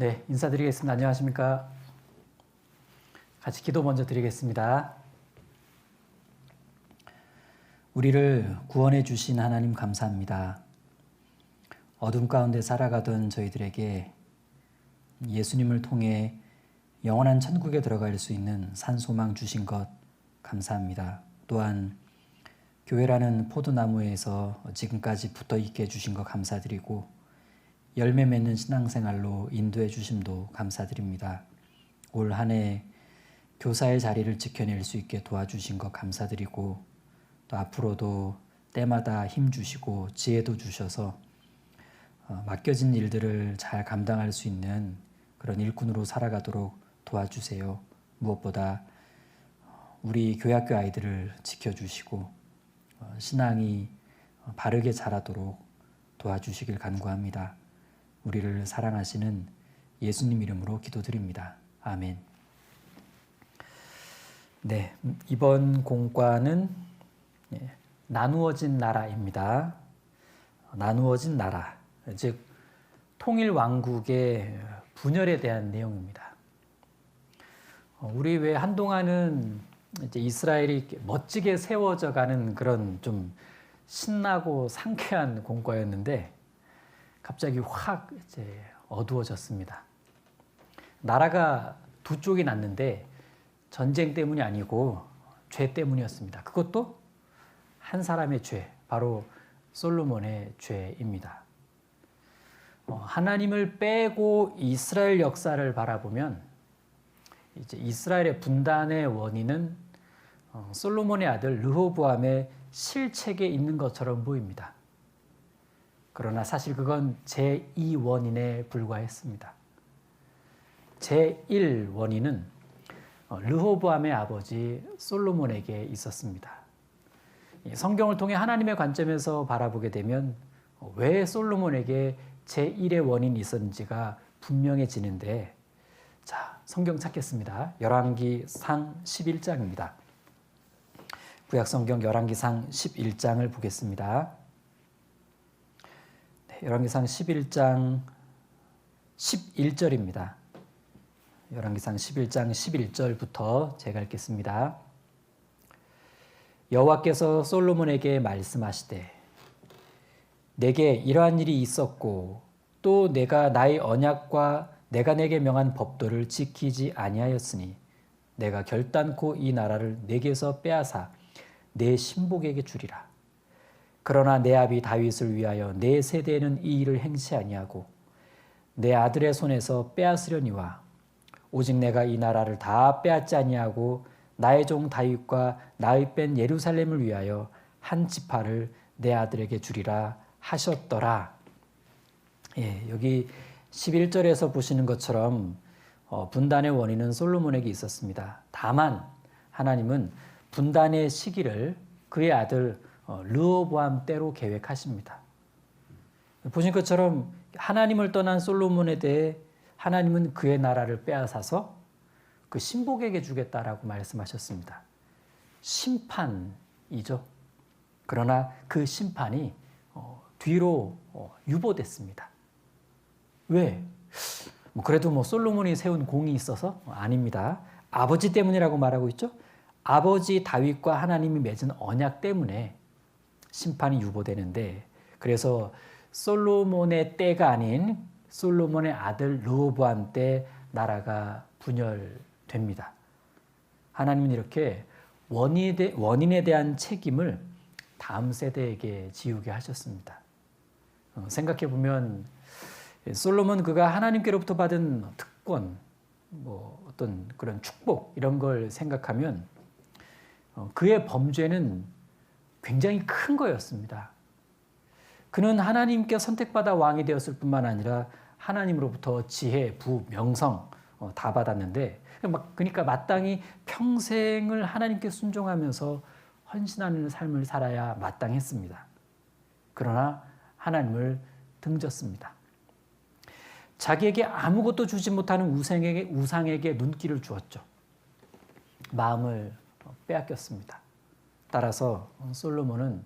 네, 인사드리겠습니다. 안녕하십니까? 같이 기도 먼저 드리겠습니다. 우리를 구원해 주신 하나님 감사합니다. 어둠 가운데 살아가던 저희들에게 예수님을 통해 영원한 천국에 들어갈 수 있는 산소망 주신 것 감사합니다. 또한 교회라는 포도나무에서 지금까지 붙어 있게 해주신 것 감사드리고 열매 맺는 신앙생활로 인도해 주심도 감사드립니다. 올 한 해 교사의 자리를 지켜낼 수 있게 도와주신 것 감사드리고 또 앞으로도 때마다 힘 주시고 지혜도 주셔서 맡겨진 일들을 잘 감당할 수 있는 그런 일꾼으로 살아가도록 도와주세요. 무엇보다 우리 교회학교 아이들을 지켜주시고 신앙이 바르게 자라도록 도와주시길 간구합니다. 우리를 사랑하시는 예수님 이름으로 기도드립니다. 아멘. 네, 이번 공과는 나누어진 나라입니다. 나누어진 나라, 즉 통일 왕국의 분열에 대한 내용입니다. 우리 왜 한동안은 이제 이스라엘이 멋지게 세워져가는 그런 좀 신나고 상쾌한 공과였는데 갑자기 확 이제 어두워졌습니다. 나라가 두 쪽이 났는데 전쟁 때문이 아니고 죄 때문이었습니다. 그것도 한 사람의 죄, 바로 솔로몬의 죄입니다. 하나님을 빼고 이스라엘 역사를 바라보면 이제 이스라엘의 분단의 원인은 솔로몬의 아들 르호보암의 실책에 있는 것처럼 보입니다. 그러나 사실 그건 제2원인에 불과했습니다. 제1원인은 르호보암의 아버지 솔로몬에게 있었습니다. 성경을 통해 하나님의 관점에서 바라보게 되면 왜 솔로몬에게 제1의 원인이 있었는지가 분명해지는데, 자, 성경 찾겠습니다. 열왕기상 11장입니다. 구약성경 열왕기상 11장을 보겠습니다. 열왕기상 11장 11절입니다. 열왕기상 11장 11절부터 제가 읽겠습니다. 여호와께서 솔로몬에게 말씀하시되 내게 이러한 일이 있었고 또 내가 나의 언약과 내가 내게 명한 법도를 지키지 아니하였으니 내가 결단코 이 나라를 내게서 빼앗아 내 신복에게 주리라. 그러나 내 아비 다윗을 위하여 내 세대에는 이 일을 행치 아니하고 내 아들의 손에서 빼앗으려니와 오직 내가 이 나라를 다 빼앗지 아니하고 나의 종 다윗과 나의 뺀 예루살렘을 위하여 한 지파를 내 아들에게 주리라 하셨더라. 여기 11절에서 보시는 것처럼 분단의 원인은 솔로몬에게 있었습니다. 다만 하나님은 분단의 시기를 그의 아들 르호보암 때로 계획하십니다. 보신 것처럼 하나님을 떠난 솔로몬에 대해 하나님은 그의 나라를 빼앗아서 그 신복에게 주겠다라고 말씀하셨습니다. 심판이죠. 그러나 그 심판이 뒤로 유보됐습니다. 왜? 그래도 솔로몬이 세운 공이 있어서? 아닙니다. 아버지 때문이라고 말하고 있죠. 아버지 다윗과 하나님이 맺은 언약 때문에 심판이 유보되는데, 그래서 솔로몬의 때가 아닌 솔로몬의 아들 르호보암 때 나라가 분열됩니다. 하나님은 이렇게 원인에 대한 책임을 다음 세대에게 지우게 하셨습니다. 생각해 보면 솔로몬 그가 하나님께로부터 받은 특권, 어떤 그런 축복 이런 걸 생각하면 그의 범죄는 굉장히 큰 거였습니다. 그는 하나님께 선택받아 왕이 되었을 뿐만 아니라 하나님으로부터 지혜, 부, 명성 다 받았는데, 그러니까 마땅히 평생을 하나님께 순종하면서 헌신하는 삶을 살아야 마땅했습니다. 그러나 하나님을 등졌습니다. 자기에게 아무것도 주지 못하는 우상에게 눈길을 주었죠. 마음을 빼앗겼습니다. 따라서 솔로몬은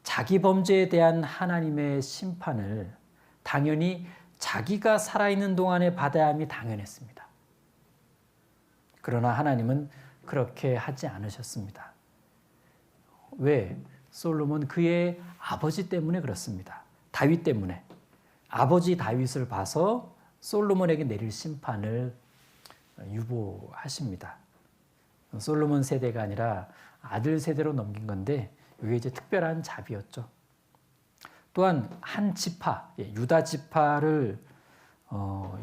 자기 범죄에 대한 하나님의 심판을 당연히 자기가 살아있는 동안에 받아야 함이 당연했습니다. 그러나 하나님은 그렇게 하지 않으셨습니다. 왜? 솔로몬 그의 아버지 때문에 그렇습니다. 다윗 때문에. 아버지 다윗을 봐서 솔로몬에게 내릴 심판을 유보하십니다. 솔로몬 세대가 아니라 아들 세대로 넘긴 건데 이게 이제 특별한 자비였죠. 또한 한 지파, 유다 지파를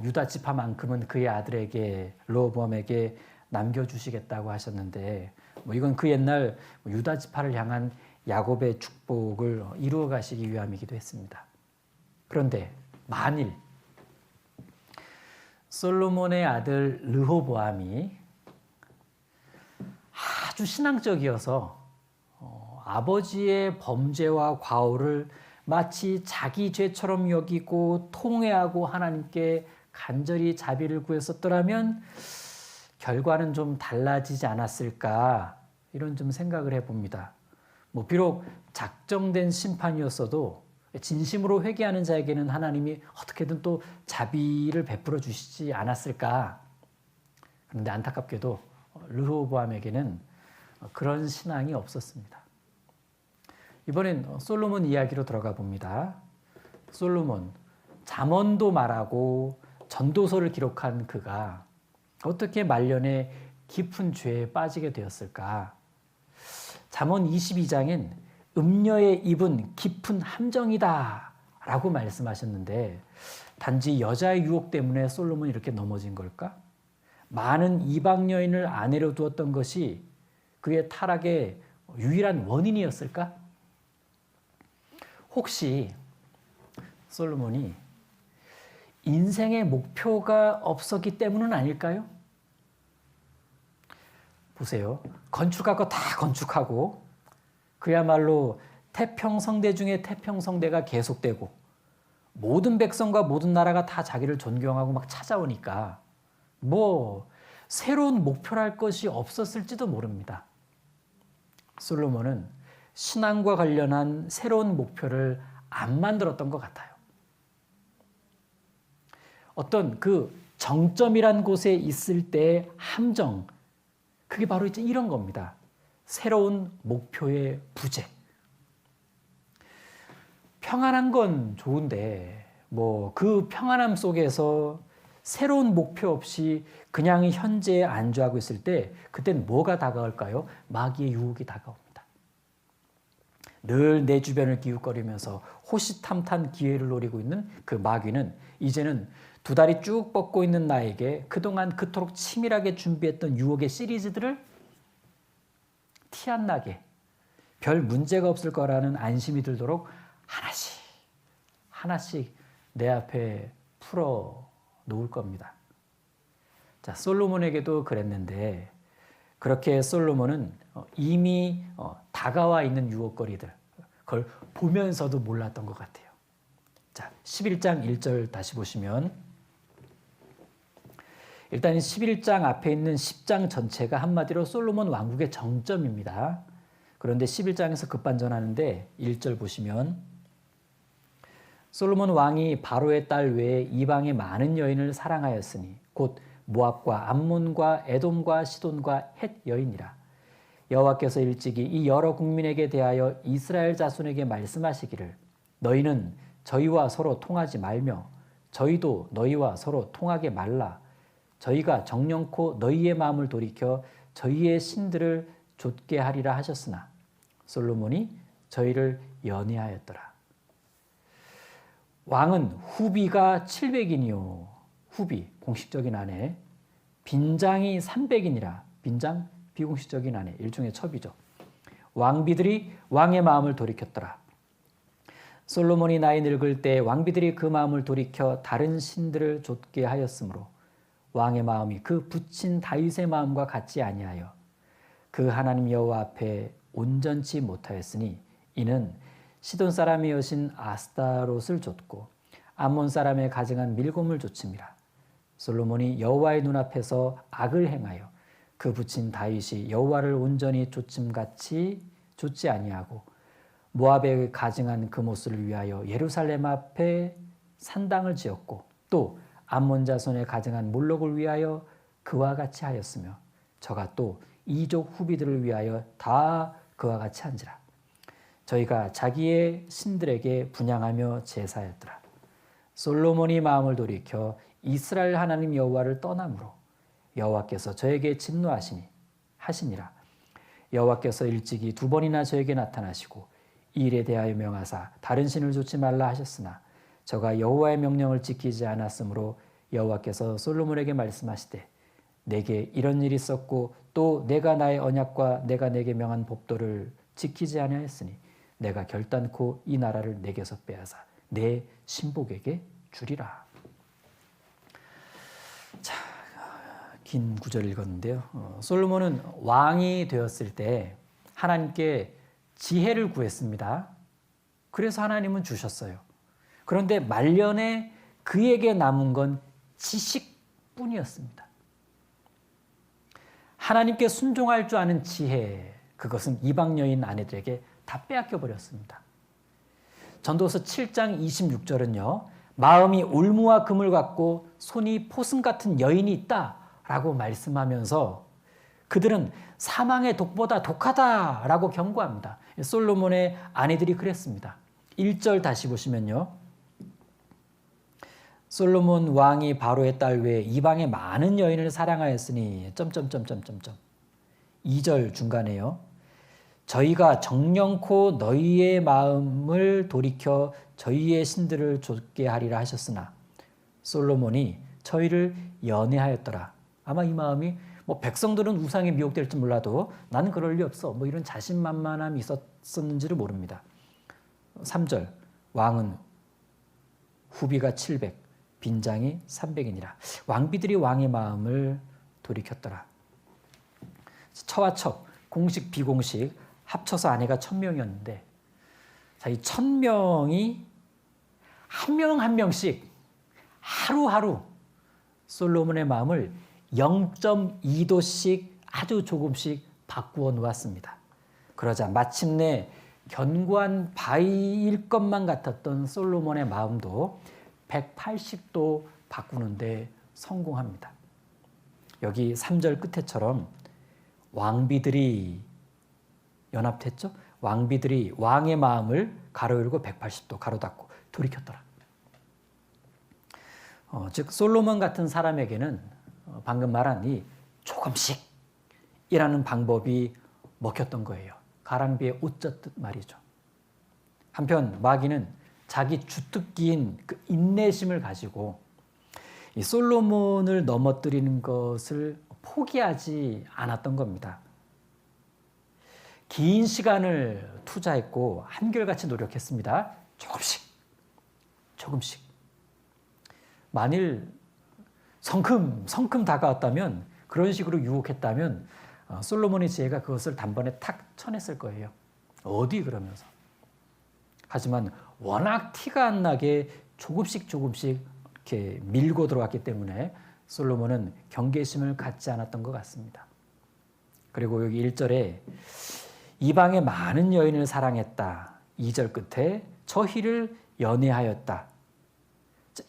유다 지파만큼은 그의 아들에게 르호보암에게 남겨주시겠다고 하셨는데 이건 그 옛날 유다 지파를 향한 야곱의 축복을 이루어 가시기 위함이기도 했습니다. 그런데 만일 솔로몬의 아들 르호보암이 아주 신앙적이어서 아버지의 범죄와 과오를 마치 자기 죄처럼 여기고 통회하고 하나님께 간절히 자비를 구했었더라면 결과는 좀 달라지지 않았을까 이런 좀 생각을 해봅니다. 비록 작정된 심판이었어도 진심으로 회개하는 자에게는 하나님이 어떻게든 또 자비를 베풀어 주시지 않았을까. 그런데 안타깝게도 르호보암에게는 그런 신앙이 없었습니다. 이번엔 솔로몬 이야기로 들어가 봅니다. 솔로몬, 잠언도 말하고 전도서를 기록한 그가 어떻게 말년에 깊은 죄에 빠지게 되었을까? 잠언 22장엔 음녀의 입은 깊은 함정이다 라고 말씀하셨는데 단지 여자의 유혹 때문에 솔로몬이 이렇게 넘어진 걸까? 많은 이방 여인을 아내로 두었던 것이 그의 타락의 유일한 원인이었을까? 혹시 솔로몬이 인생의 목표가 없었기 때문은 아닐까요? 보세요. 건축할 거 다 건축하고 그야말로 태평성대 중에 태평성대가 계속되고 모든 백성과 모든 나라가 다 자기를 존경하고 막 찾아오니까 새로운 목표랄 것이 없었을지도 모릅니다. 솔로몬은 신앙과 관련한 새로운 목표를 안 만들었던 것 같아요. 어떤 그 정점이란 곳에 있을 때의 함정, 그게 바로 이제 이런 겁니다. 새로운 목표의 부재. 평안한 건 좋은데 그 평안함 속에서 새로운 목표 없이 그냥 현재에 안주하고 있을 때 그땐 뭐가 다가올까요? 마귀의 유혹이 다가옵니다. 늘 내 주변을 기웃거리면서 호시탐탐 기회를 노리고 있는 그 마귀는 이제는 두 다리 쭉 뻗고 있는 나에게 그동안 그토록 치밀하게 준비했던 유혹의 시리즈들을 티 안 나게 별 문제가 없을 거라는 안심이 들도록 하나씩 내 앞에 풀어 놓을 겁니다. 자, 솔로몬에게도 그랬는데 그렇게 솔로몬은 이미 다가와 있는 유혹거리들 그걸 보면서도 몰랐던 것 같아요. 자, 11장 1절 다시 보시면 일단 11장 앞에 있는 10장 전체가 한마디로 솔로몬 왕국의 정점입니다. 그런데 11장에서 급반전하는데 1절 보시면 솔로몬 왕이 바로의 딸 외에 이방의 많은 여인을 사랑하였으니 곧 모압과 암몬과 에돔과 시돈과 헷 여인이라. 여호와께서 일찍이 이 여러 국민에게 대하여 이스라엘 자손에게 말씀하시기를 너희는 저희와 서로 통하지 말며 저희도 너희와 서로 통하게 말라. 저희가 정령코 너희의 마음을 돌이켜 저희의 신들을 좇게 하리라 하셨으나 솔로몬이 저희를 연애하였더라. 왕은 후비가 700인이요. 후비, 공식적인 아내. 빈장이 300인이라. 빈장, 비공식적인 아내. 일종의 첩이죠. 왕비들이 왕의 마음을 돌이켰더라. 솔로몬이 나이 늙을 때 왕비들이 그 마음을 돌이켜 다른 신들을 좇게 하였으므로 왕의 마음이 그 붙인 다윗의 마음과 같지 아니하여 그 하나님 여호와 앞에 온전치 못하였으니 이는 시돈 사람의 여신 아스타롯을 좇고 암몬 사람의 가증한 밀곰을 좇음이라. 솔로몬이 여호와의 눈앞에서 악을 행하여 그 붙인 다윗이 여호와를 온전히 좇음같이 좇지 아니하고 모압에 가증한 그 모스를 위하여 예루살렘 앞에 산당을 지었고 또 암몬 자손에 가증한 몰록을 위하여 그와 같이 하였으며 저가 또 이족 후비들을 위하여 다 그와 같이 한지라. 저희가 자기의 신들에게 분향하며 제사했더라. 솔로몬이 마음을 돌이켜 이스라엘 하나님 여호와를 떠남으로 여호와께서 저에게 진노하시니라. 여호와께서 일찍이 2번이나 저에게 나타나시고 이 일에 대하여 명하사 다른 신을 좇지 말라 하셨으나 저가 여호와의 명령을 지키지 않았으므로 여호와께서 솔로몬에게 말씀하시되 내게 이런 일이 있었고 또 내가 나의 언약과 내가 내게 명한 법도를 지키지 아니하였으니 내가 결단코 이 나라를 내게서 빼앗아 내 신복에게 주리라. 자, 긴 구절을 읽었는데요. 솔로몬은 왕이 되었을 때 하나님께 지혜를 구했습니다. 그래서 하나님은 주셨어요. 그런데 말년에 그에게 남은 건 지식뿐이었습니다. 하나님께 순종할 줄 아는 지혜, 그것은 이방 여인 아내들에게 다 빼앗겨 버렸습니다. 전도서 7장 26절은요. 마음이 올무와 금을 갖고 손이 포승 같은 여인이 있다라고 말씀하면서 그들은 사망의 독보다 독하다라고 경고합니다. 솔로몬의 아내들이 그랬습니다. 1절 다시 보시면요. 솔로몬 왕이 바로의 딸 외에 이방의 많은 여인을 사랑하였으니 2절 중간에요. 저희가 정령코 너희의 마음을 돌이켜 저희의 신들을 좇게 하리라 하셨으나 솔로몬이 저희를 연애하였더라. 아마 이 마음이 백성들은 우상에 미혹될지 몰라도 나는 그럴 리 없어. 이런 자신만만함이 있었는지를 모릅니다. 3절 왕은 후비가 700, 빈장이 300이니라. 왕비들이 왕의 마음을 돌이켰더라. 처와 척, 공식 비공식 합쳐서 아내가 1000명이었는데 자, 이 1000명이 한 명 한 명씩 하루하루 솔로몬의 마음을 0.2도씩 아주 조금씩 바꾸어 놓았습니다. 그러자 마침내 견고한 바위일 것만 같았던 솔로몬의 마음도 180도 바꾸는데 성공합니다. 여기 3절 끝에처럼 왕비들이 연합했죠. 왕비들이 왕의 마음을 가로 열고 180도 가로 닫고 돌이켰더라. 즉 솔로몬 같은 사람에게는 방금 말한 이 조금씩이라는 방법이 먹혔던 거예요. 가랑비에 옷 젖듯 말이죠. 한편 마귀는 자기 주특기인 그 인내심을 가지고 이 솔로몬을 넘어뜨리는 것을 포기하지 않았던 겁니다. 긴 시간을 투자했고 한결같이 노력했습니다. 조금씩. 만일 성큼 다가왔다면, 그런 식으로 유혹했다면 솔로몬의 지혜가 그것을 단번에 탁 쳐냈을 거예요. 어디 그러면서. 하지만 워낙 티가 안 나게 조금씩 이렇게 밀고 들어왔기 때문에 솔로몬은 경계심을 갖지 않았던 것 같습니다. 그리고 여기 1절에 이방의 많은 여인을 사랑했다. 2절 끝에 저희를 연애하였다.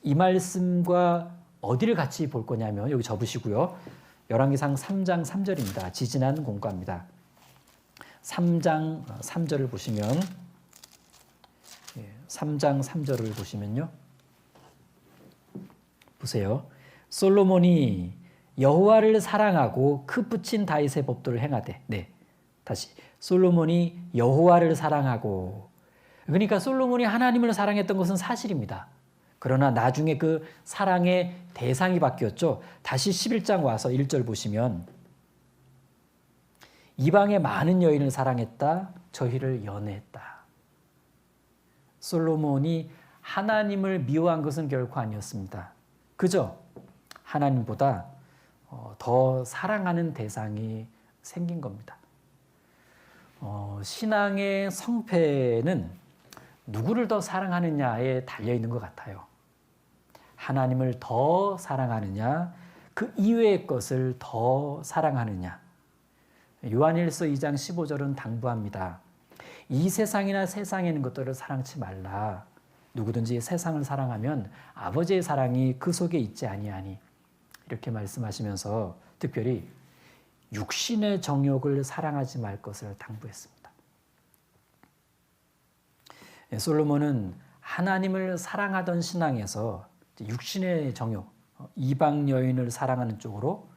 이 말씀과 어디를 같이 볼 거냐면 여기 접으시고요. 열왕기상 3장 3절입니다. 지지난 공과입니다. 3장 3절을 보시면 3장 3절을 보시면요. 보세요. 솔로몬이 여호와를 사랑하고 그 붙인 다윗의 법도를 행하되. 다시. 솔로몬이 여호와를 사랑하고. 그러니까 솔로몬이 하나님을 사랑했던 것은 사실입니다. 그러나 나중에 그 사랑의 대상이 바뀌었죠. 다시 11장 와서 1절 보시면 이방의 많은 여인을 사랑했다. 저희를 연애했다. 솔로몬이 하나님을 미워한 것은 결코 아니었습니다. 그저 하나님보다 더 사랑하는 대상이 생긴 겁니다. 신앙의 성패는 누구를 더 사랑하느냐에 달려있는 것 같아요. 하나님을 더 사랑하느냐, 그 이외의 것을 더 사랑하느냐. 요한일서 2장 15절은 당부합니다. 이 세상이나 세상에 있는 것들을 사랑치 말라. 누구든지 세상을 사랑하면 아버지의 사랑이 그 속에 있지 아니하니 이렇게 말씀하시면서 특별히 육신의 정욕을 사랑하지 말 것을 당부했습니다. 솔로몬은 하나님을 사랑하던 신앙에서 육신의 정욕, 이방 여인을 사랑하는 쪽으로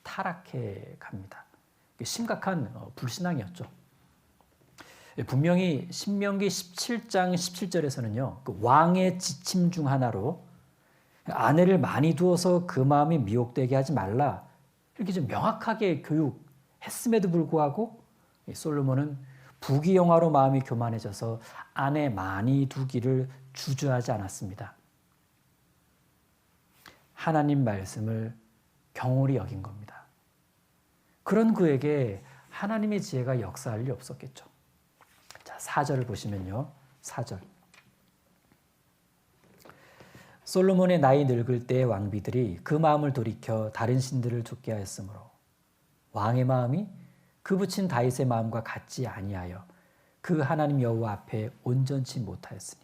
타락해 갑니다. 심각한 불신앙이었죠. 분명히 신명기 17장 17절에서는요. 그 왕의 지침 중 하나로 아내를 많이 두어서 그 마음이 미혹되게 하지 말라 이렇게 좀 명확하게 교육했음에도 불구하고 솔로몬은 부귀영화로 마음이 교만해져서 아내 많이 두기를 주저하지 않았습니다. 하나님 말씀을 경홀히 여긴 겁니다. 그런 그에게 하나님의 지혜가 역사할 리 없었겠죠. 자, 4절을 보시면요. 4절. 솔로몬의 나이 늙을 때의 왕비들이 그 마음을 돌이켜 다른 신들을 좇게 하였으므로 왕의 마음이 그 부친 다윗의 마음과 같지 아니하여 그 하나님 여호와 앞에 온전치 못하였으니.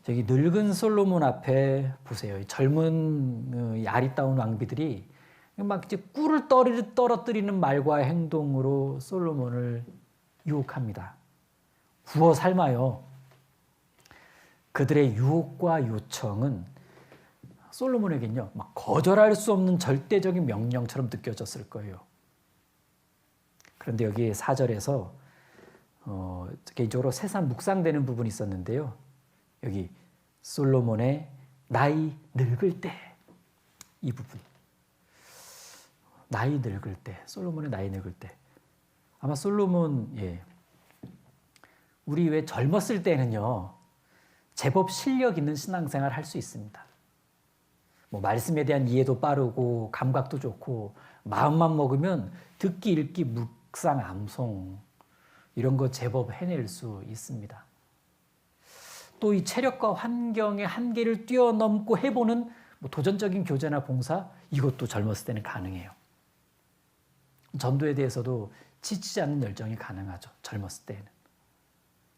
저기 늙은 솔로몬 앞에 보세요. 젊은 아리따운 왕비들이 막 이제 꿀을 떨어뜨리는 말과 행동으로 솔로몬을 유혹합니다. 구워 삶아요. 그들의 유혹과 요청은 솔로몬에겐요, 막 거절할 수 없는 절대적인 명령처럼 느껴졌을 거예요. 그런데 여기 4절에서 개인적으로 새삼 묵상되는 부분이 있었는데요. 여기 솔로몬의 나이 늙을 때 이 부분. 나이 늙을 때, 솔로몬의 나이 늙을 때. 아마 솔로몬, 우리 왜 젊었을 때는요, 제법 실력 있는 신앙생활 할 수 있습니다. 뭐 말씀에 대한 이해도 빠르고 감각도 좋고 마음만 먹으면 듣기, 읽기, 묵상, 암송 이런 거 제법 해낼 수 있습니다. 또 이 체력과 환경의 한계를 뛰어넘고 해보는 뭐 도전적인 교제나 봉사 이것도 젊었을 때는 가능해요. 전도에 대해서도 지치지 않는 열정이 가능하죠. 젊었을 때는.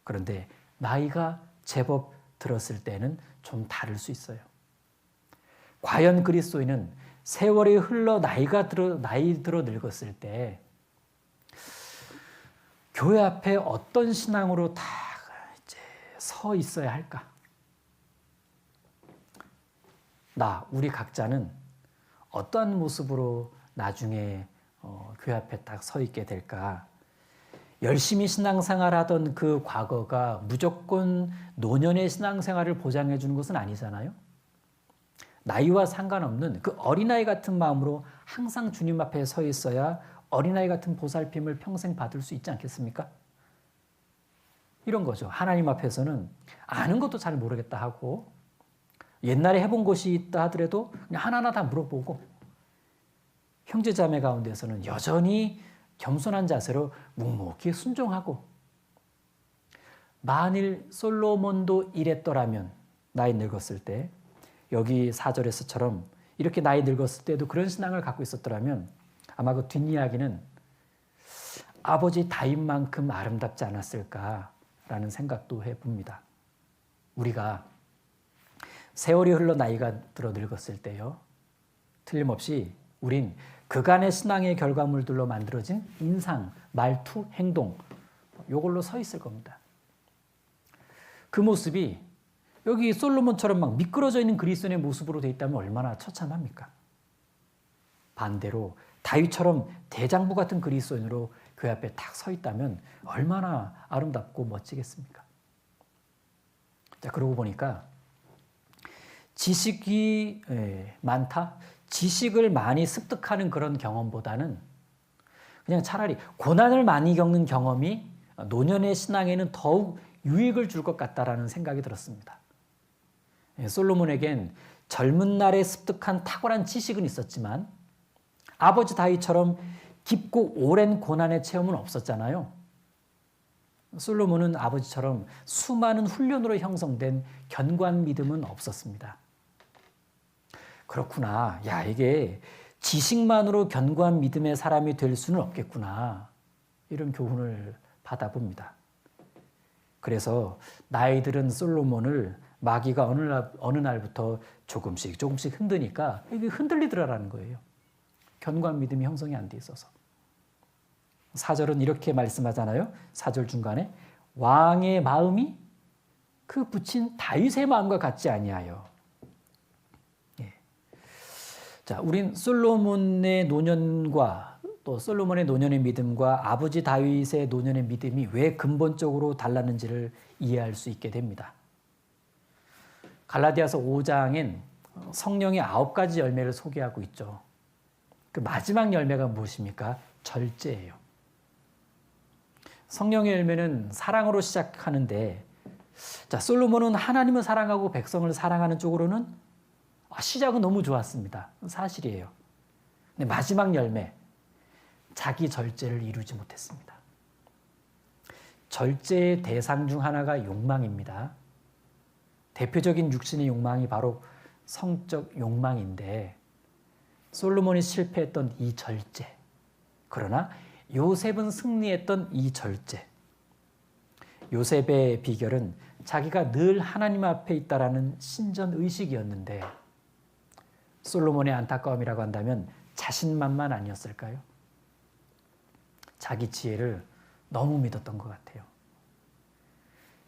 그런데 나이가 제법 들었을 때는 좀 다를 수 있어요. 과연 그리스도인은 세월이 흘러 나이 들어 늙었을 때 교회 앞에 어떤 신앙으로 다 이제 서 있어야 할까? 우리 각자는 어떠한 모습으로 나중에 교회 앞에 딱 서 있게 될까? 열심히 신앙생활하던 그 과거가 무조건 노년의 신앙생활을 보장해 주는 것은 아니잖아요. 나이와 상관없는 그 어린아이 같은 마음으로 항상 주님 앞에 서 있어야 어린아이 같은 보살핌을 평생 받을 수 있지 않겠습니까? 이런 거죠. 하나님 앞에서는 아는 것도 잘 모르겠다 하고 옛날에 해본 것이 있다 하더라도 그냥 하나하나 다 물어보고 형제자매 가운데서는 여전히 겸손한 자세로 묵묵히 순종하고 만일 솔로몬도 이랬더라면 나이 늙었을 때 여기 4절에서처럼 이렇게 나이 늙었을 때도 그런 신앙을 갖고 있었더라면 아마 그 뒷이야기는 아버지 다윗만큼 아름답지 않았을까라는 생각도 해봅니다. 우리가 세월이 흘러 나이가 들어 늙었을 때요. 틀림없이 우린 그간의 신앙의 결과물들로 만들어진 인상, 말투, 행동 이걸로 서 있을 겁니다. 그 모습이 여기 솔로몬처럼 막 미끄러져 있는 그리스도인의 모습으로 돼 있다면 얼마나 처참합니까? 반대로 다윗처럼 대장부 같은 그리스도인으로 교회 앞에 딱 서 있다면 얼마나 아름답고 멋지겠습니까? 자, 그러고 보니까 지식이 많다? 지식을 많이 습득하는 그런 경험보다는 그냥 차라리 고난을 많이 겪는 경험이 노년의 신앙에는 더욱 유익을 줄 것 같다라는 생각이 들었습니다. 솔로몬에겐 젊은 날에 습득한 탁월한 지식은 있었지만 아버지 다윗처럼 깊고 오랜 고난의 체험은 없었잖아요. 솔로몬은 아버지처럼 수많은 훈련으로 형성된 견고한 믿음은 없었습니다. 그렇구나. 이게 지식만으로 견고한 믿음의 사람이 될 수는 없겠구나. 이런 교훈을 받아봅니다. 그래서 나이 들은 솔로몬을 마귀가 어느 날부터 조금씩 흔드니까 이게 흔들리더라라는 거예요. 견고한 믿음이 형성이 안 돼 있어서. 4절은 이렇게 말씀하잖아요. 4절 중간에 왕의 마음이 그 붙인 다윗의 마음과 같지 아니하여. 예. 자, 우린 솔로몬의 노년과 또 솔로몬의 노년의 믿음과 아버지 다윗의 노년의 믿음이 왜 근본적으로 달랐는지를 이해할 수 있게 됩니다. 갈라디아서 5장엔 성령의 9가지 열매를 소개하고 있죠. 그 마지막 열매가 무엇입니까? 절제예요. 성령의 열매는 사랑으로 시작하는데, 자, 솔로몬은 하나님을 사랑하고 백성을 사랑하는 쪽으로는 시작은 너무 좋았습니다. 사실이에요. 근데 마지막 열매, 자기 절제를 이루지 못했습니다. 절제의 대상 중 하나가 욕망입니다. 대표적인 육신의 욕망이 바로 성적 욕망인데 솔로몬이 실패했던 이 절제, 그러나 요셉은 승리했던 이 절제. 요셉의 비결은 자기가 늘 하나님 앞에 있다라는 신전의식이었는데 솔로몬의 안타까움이라고 한다면 자신만만 아니었을까요? 자기 지혜를 너무 믿었던 것 같아요.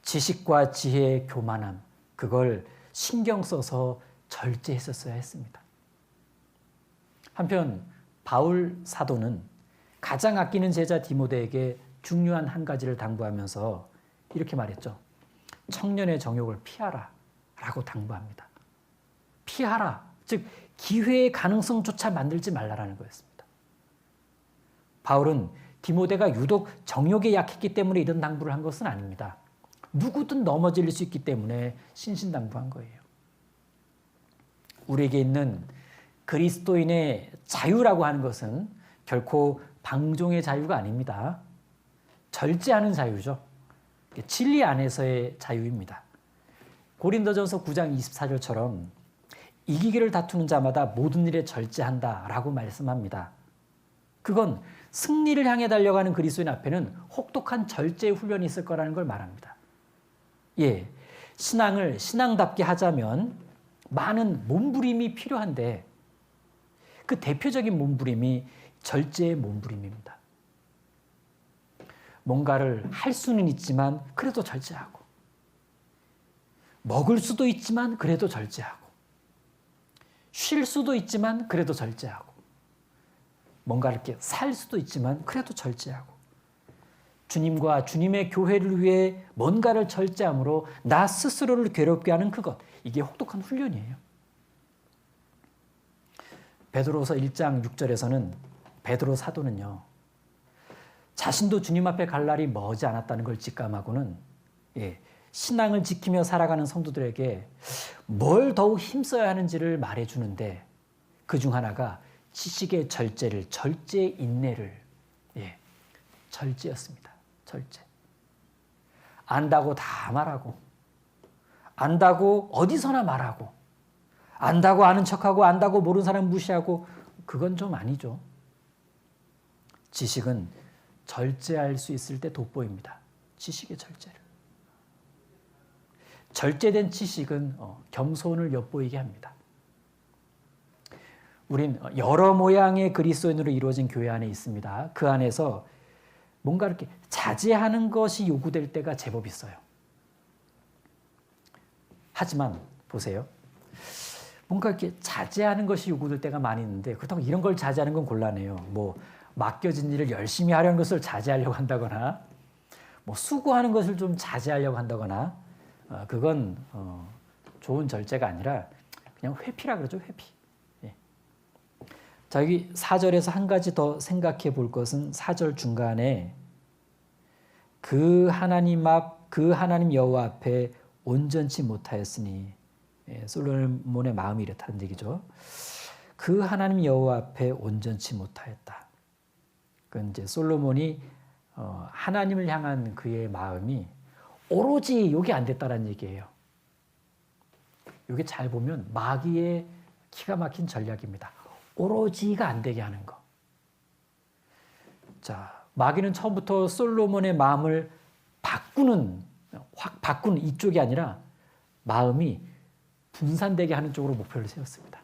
지식과 지혜의 교만함, 그걸 신경 써서 절제했었어야 했습니다. 한편 바울 사도는 가장 아끼는 제자 디모데에게 중요한 한 가지를 당부하면서 이렇게 말했죠. 청년의 정욕을 피하라 라고 당부합니다. 피하라, 즉 기회의 가능성조차 만들지 말라라는 거였습니다. 바울은 디모데가 유독 정욕에 약했기 때문에 이런 당부를 한 것은 아닙니다. 누구든 넘어질 수 있기 때문에 신신당부한 거예요. 우리에게 있는 그리스도인의 자유라고 하는 것은 결코 방종의 자유가 아닙니다. 절제하는 자유죠. 진리 안에서의 자유입니다. 고린도전서 9장 24절처럼 이기기를 다투는 자마다 모든 일에 절제한다라고 말씀합니다. 그건 승리를 향해 달려가는 그리스도인 앞에는 혹독한 절제의 훈련이 있을 거라는 걸 말합니다. 예, 신앙을 신앙답게 하자면 많은 몸부림이 필요한데 그 대표적인 몸부림이 절제의 몸부림입니다. 뭔가를 할 수는 있지만 그래도 절제하고, 먹을 수도 있지만 그래도 절제하고, 쉴 수도 있지만 그래도 절제하고, 뭔가 이렇게 살 수도 있지만 그래도 절제하고, 주님과 주님의 교회를 위해 뭔가를 절제함으로 나 스스로를 괴롭게 하는 그것, 이게 혹독한 훈련이에요. 베드로서 1장 6절에서는 베드로 사도는요, 자신도 주님 앞에 갈 날이 머지 않았다는 걸 직감하고는 신앙을 지키며 살아가는 성도들에게 뭘 더욱 힘써야 하는지를 말해주는데 그 중 하나가 지식의 절제를, 절제의 인내를, 절제였습니다. 절제. 안다고 다 말하고, 안다고 어디서나 말하고, 안다고 아는 척하고, 안다고 모르는 사람 무시하고, 그건 좀 아니죠. 지식은 절제할 수 있을 때 돋보입니다. 지식의 절제를. 절제된 지식은 겸손을 엿보이게 합니다. 우린 여러 모양의 그리스도인으로 이루어진 교회 안에 있습니다. 그 안에서 뭔가 이렇게 자제하는 것이 요구될 때가 제법 있어요. 하지만 보세요. 뭔가 이렇게 자제하는 것이 요구될 때가 많이 있는데 그렇다고 이런 걸 자제하는 건 곤란해요. 뭐 맡겨진 일을 열심히 하려는 것을 자제하려고 한다거나, 뭐 수고하는 것을 좀 자제하려고 한다거나, 그건 좋은 절제가 아니라 그냥 회피라 그러죠. 회피. 자, 여기 4절에서 한 가지 더 생각해 볼 것은 4절 중간에 그 하나님 여호와 앞에 온전치 못하였으니, 솔로몬의 마음이 이렇다는 얘기죠. 그 하나님 여호와 앞에 온전치 못하였다. 그건 이제 솔로몬이 하나님을 향한 그의 마음이 오로지 이게 안 됐다는 얘기예요. 이게 잘 보면 마귀의 기가 막힌 전략입니다. 오로지가 안 되게 하는 거. 자, 마귀는 처음부터 솔로몬의 마음을 바꾸는 확 바꾸는 이쪽이 아니라 마음이 분산되게 하는 쪽으로 목표를 세웠습니다.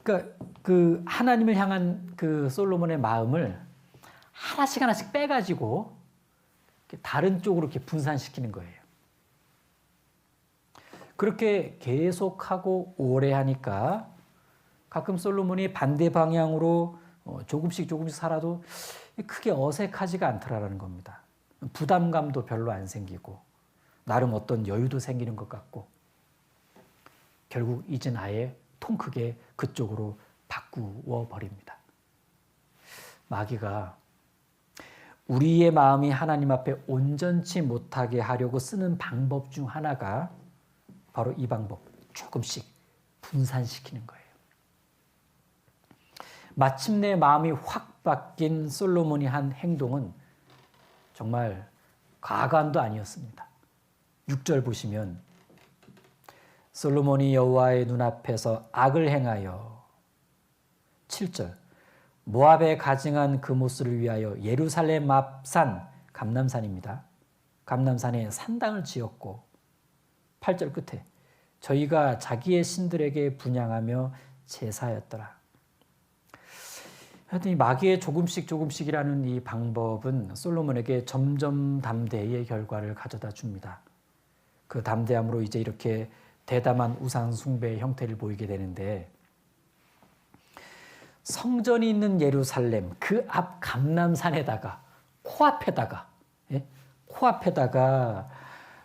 그러니까 그 하나님을 향한 그 솔로몬의 마음을 하나씩 하나씩 빼가지고 다른 쪽으로 이렇게 분산시키는 거예요. 그렇게 계속하고 오래 하니까 가끔 솔로몬이 반대 방향으로 조금씩 살아도 크게 어색하지가 않더라라는 겁니다. 부담감도 별로 안 생기고 나름 어떤 여유도 생기는 것 같고 결국 이젠 아예 통 크게 그쪽으로 바꾸어 버립니다. 마귀가 우리의 마음이 하나님 앞에 온전치 못하게 하려고 쓰는 방법 중 하나가 바로 이 방법, 조금씩 분산시키는 거예요. 마침내 마음이 확 바뀐 솔로몬이 한 행동은 정말 가관도 아니었습니다. 6절 보시면 솔로몬이 여호와의 눈앞에서 악을 행하여 7절 모압에 가증한 그 모스를 위하여 예루살렘 앞산 감람산입니다. 감람산에 산당을 지었고 8절 끝에 저희가 자기의 신들에게 분향하며 제사하였더라. 하여튼 이 마귀의 조금씩이라는 이 방법은 솔로몬에게 점점 담대의 결과를 가져다 줍니다. 그 담대함으로 이제 이렇게 대담한 우상 숭배의 형태를 보이게 되는데 성전이 있는 예루살렘 그 앞 감람산에다가 코앞에다가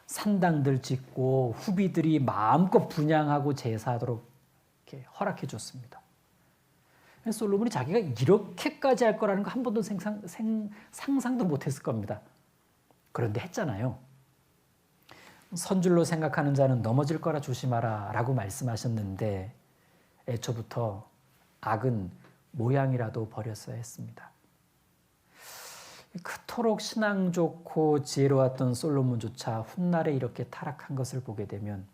산당들 짓고 후비들이 마음껏 분향하고 제사하도록 이렇게 허락해 줬습니다. 솔로몬이 자기가 이렇게까지 할 거라는 거 한 번도 상상도 못했을 겁니다. 그런데 했잖아요. 선줄로 생각하는 자는 넘어질 거라 조심하라 라고 말씀하셨는데 애초부터 악은 모양이라도 버렸어야 했습니다. 그토록 신앙 좋고 지혜로웠던 솔로몬조차 훗날에 이렇게 타락한 것을 보게 되면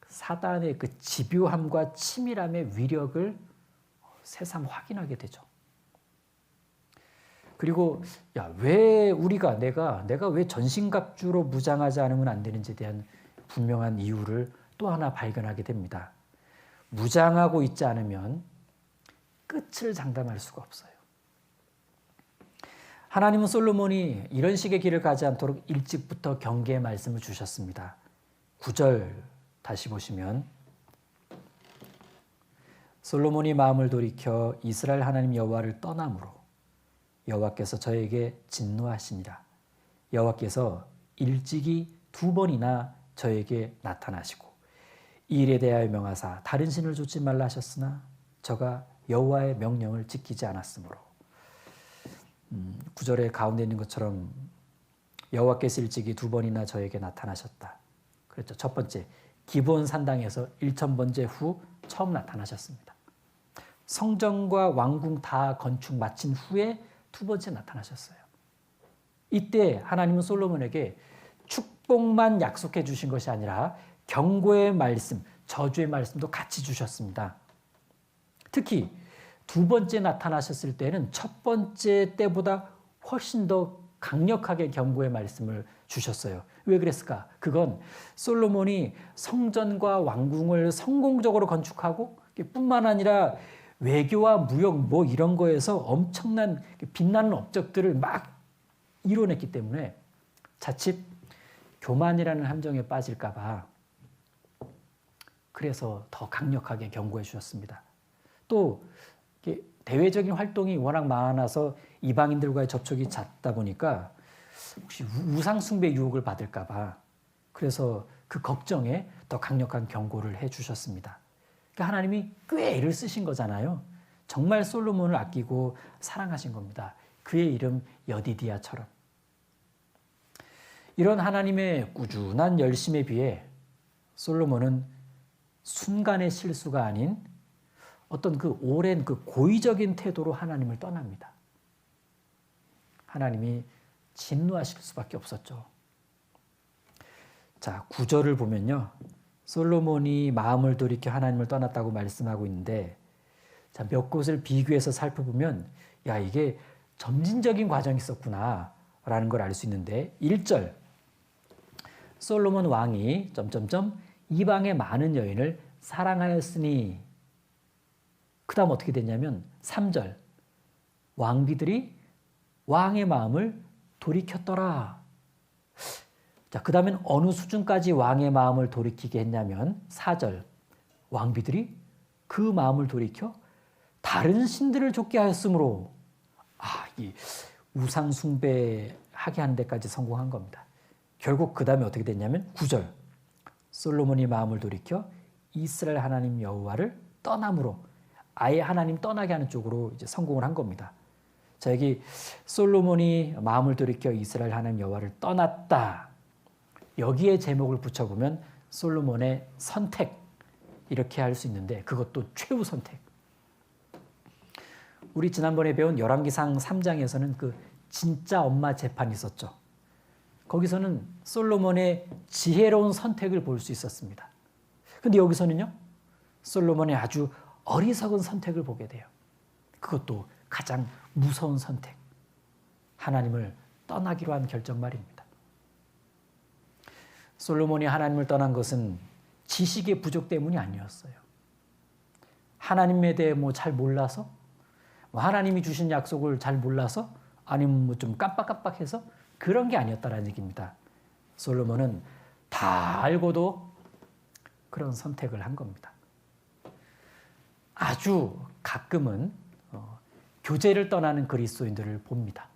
사단의 그 집요함과 치밀함의 위력을 새삼 확인하게 되죠. 그리고 왜 내가 왜 전신갑주로 무장하지 않으면 안 되는지에 대한 분명한 이유를 또 하나 발견하게 됩니다. 무장하고 있지 않으면 끝을 장담할 수가 없어요. 하나님은 솔로몬이 이런 식의 길을 가지 않도록 일찍부터 경계의 말씀을 주셨습니다. 9절 다시 보시면 솔로몬이 마음을 돌이켜 이스라엘 하나님 여호와를 떠남으로 여호와께서 저에게 진노하시니라. 여호와께서 일찍이 2번이나 저에게 나타나시고 이 일에 대하여 명하사 다른 신을 좇지 말라 하셨으나 저가 여호와의 명령을 지키지 않았으므로 9절에 가운데 있는 것처럼 여호와께서 일찍이 2번이나 저에게 나타나셨다. 그랬죠. 첫 번째 기브온 산당에서 1000번째 후 처음 나타나셨습니다. 성전과 왕궁 다 건축 마친 후에 2번째 나타나셨어요. 이때 하나님은 솔로몬에게 축복만 약속해 주신 것이 아니라 경고의 말씀, 저주의 말씀도 같이 주셨습니다. 특히 2번째 나타나셨을 때는 첫 번째 때보다 훨씬 더 강력하게 경고의 말씀을 주셨어요. 왜 그랬을까? 그건 솔로몬이 성전과 왕궁을 성공적으로 건축하고 뿐만 아니라 외교와 무역 이런 거에서 엄청난 빛나는 업적들을 막 이뤄냈기 때문에 자칫 교만이라는 함정에 빠질까 봐 그래서 더 강력하게 경고해 주셨습니다. 또 대외적인 활동이 워낙 많아서 이방인들과의 접촉이 잦다 보니까 혹시 우상 숭배 유혹을 받을까 봐 그래서 그 걱정에 더 강력한 경고를 해 주셨습니다. 그러니까 하나님이 꽤 애를 쓰신 거잖아요. 정말 솔로몬을 아끼고 사랑하신 겁니다. 그의 이름 여디디야처럼. 이런 하나님의 꾸준한 열심에 비해 솔로몬은 순간의 실수가 아닌 어떤 그 오랜 그 고의적인 태도로 하나님을 떠납니다. 하나님이 진노하실 수밖에 없었죠. 자, 9절을 보면요. 솔로몬이 마음을 돌이켜 하나님을 떠났다고 말씀하고 있는데 자, 몇 곳을 비교해서 살펴보면 이게 점진적인 과정이 있었구나 라는 걸 알 수 있는데 1절 솔로몬 왕이 이방의 많은 여인을 사랑하였으니 그 다음 어떻게 됐냐면 3절 왕비들이 왕의 마음을 돌이켰더라. 자, 그 다음엔 어느 수준까지 왕의 마음을 돌이키게 했냐면 4절 왕비들이 그 마음을 돌이켜 다른 신들을 좇게 하였으므로 이 우상 숭배하게 하는 데까지 성공한 겁니다. 결국 그 다음에 어떻게 됐냐면 9절 솔로몬이 마음을 돌이켜 이스라엘 하나님 여호와를 떠남으로 아예 하나님 떠나게 하는 쪽으로 이제 성공을 한 겁니다. 자, 여기 솔로몬이 마음을 돌이켜 이스라엘 하나님 여호와를 떠났다. 여기에 제목을 붙여보면 솔로몬의 선택 이렇게 할 수 있는데 그것도 최후 선택. 우리 지난번에 배운 열왕기상 3장에서는 그 진짜 엄마 재판이 있었죠. 거기서는 솔로몬의 지혜로운 선택을 볼 수 있었습니다. 근데 여기서는요. 솔로몬의 아주 어리석은 선택을 보게 돼요. 그것도 가장 무서운 선택. 하나님을 떠나기로 한 결정 말입니다. 솔로몬이 하나님을 떠난 것은 지식의 부족 때문이 아니었어요. 하나님에 대해 잘 몰라서 하나님이 주신 약속을 잘 몰라서 아니면 좀 깜빡깜빡해서 그런 게 아니었다라는 얘기입니다. 솔로몬은 다 알고도 그런 선택을 한 겁니다. 아주 가끔은 교제를 떠나는 그리스도인들을 봅니다.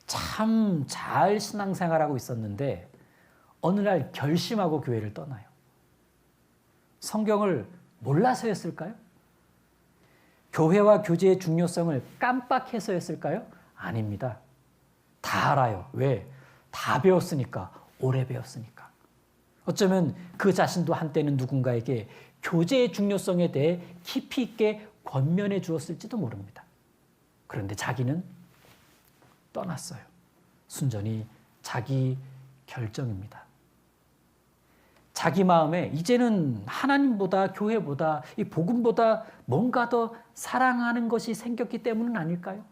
참 잘 신앙생활하고 있었는데 어느 날 결심하고 교회를 떠나요. 성경을 몰라서였을까요? 교회와 교제의 중요성을 깜빡해서였을까요? 아닙니다. 다 알아요. 왜? 다 배웠으니까. 오래 배웠으니까. 어쩌면 그 자신도 한때는 누군가에게 교제의 중요성에 대해 깊이 있게 권면해 주었을지도 모릅니다. 그런데 자기는 떠났어요. 순전히 자기 결정입니다. 자기 마음에 이제는 하나님보다 교회보다 이 복음보다 뭔가 더 사랑하는 것이 생겼기 때문은 아닐까요?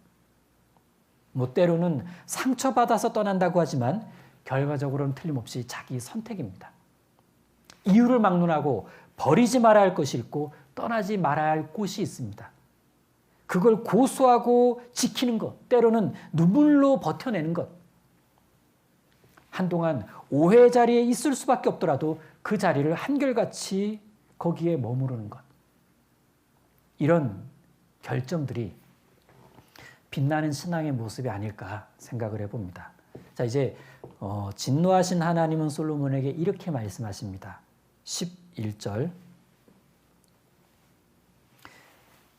때로는 상처받아서 떠난다고 하지만 결과적으로는 틀림없이 자기 선택입니다. 이유를 막론하고 버리지 말아야 할 것이 있고 떠나지 말아야 할 곳이 있습니다. 그걸 고수하고 지키는 것, 때로는 눈물로 버텨내는 것. 한동안 오해 자리에 있을 수밖에 없더라도 그 자리를 한결같이 거기에 머무르는 것. 이런 결정들이 빛나는 신앙의 모습이 아닐까 생각을 해봅니다. 자, 이제 진노하신 하나님은 솔로몬에게 이렇게 말씀하십니다. 11절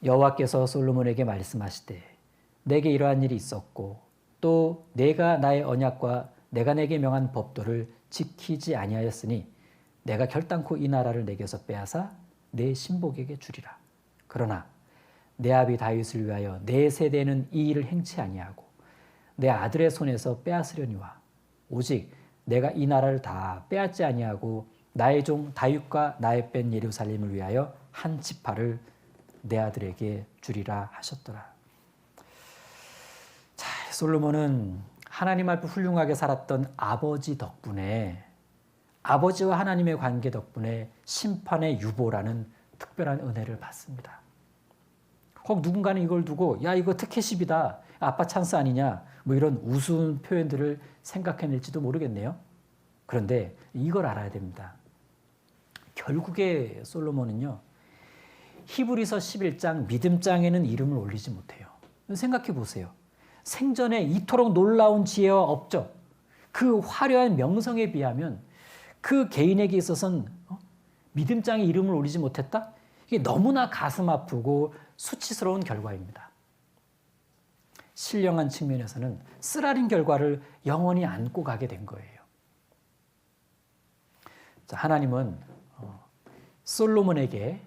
여호와께서 솔로몬에게 말씀하시되 내게 이러한 일이 있었고 또 내가 나의 언약과 내가 내게 명한 법도를 지키지 아니하였으니 내가 결단코 이 나라를 내게서 빼앗아 내 신복에게 주리라. 그러나 내 아비 다윗을 위하여 내 세대는 이 일을 행치 아니하고 내 아들의 손에서 빼앗으려니와 오직 내가 이 나라를 다 빼앗지 아니하고 나의 종 다윗과 나의 뺀 예루살렘을 위하여 한 지파를 내 아들에게 주리라 하셨더라. 자, 솔로몬은 하나님 앞에 훌륭하게 살았던 아버지 덕분에 아버지와 하나님의 관계 덕분에 심판의 유보라는 특별한 은혜를 받습니다. 혹 누군가는 이걸 두고 야 이거 특혜십이다. 아빠 찬스 아니냐. 이런 우스운 표현들을 생각해낼지도 모르겠네요. 그런데 이걸 알아야 됩니다. 결국에 솔로몬은요. 히브리서 11장 믿음장에는 이름을 올리지 못해요. 생각해 보세요. 생전에 이토록 놀라운 지혜와 업적, 그 화려한 명성에 비하면 그 개인에게 있어서는 믿음장에 이름을 올리지 못했다? 이게 너무나 가슴 아프고 수치스러운 결과입니다. 신령한 측면에서는 쓰라린 결과를 영원히 안고 가게 된 거예요. 자, 하나님은 솔로몬에게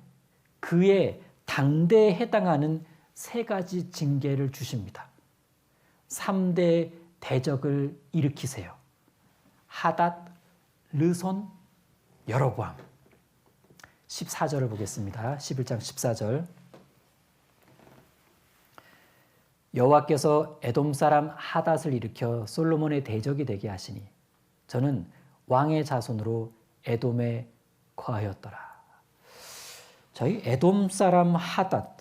그의 당대에 해당하는 세 가지 징계를 주십니다. 3대 대적을 일으키세요. 하닷, 르손, 여로보암. 14절을 보겠습니다. 11장 14절. 여호와께서 에돔 사람 하닷을 일으켜 솔로몬의 대적이 되게 하시니 저는 왕의 자손으로 에돔에 거하였더라. 저희 에돔 사람 하닷.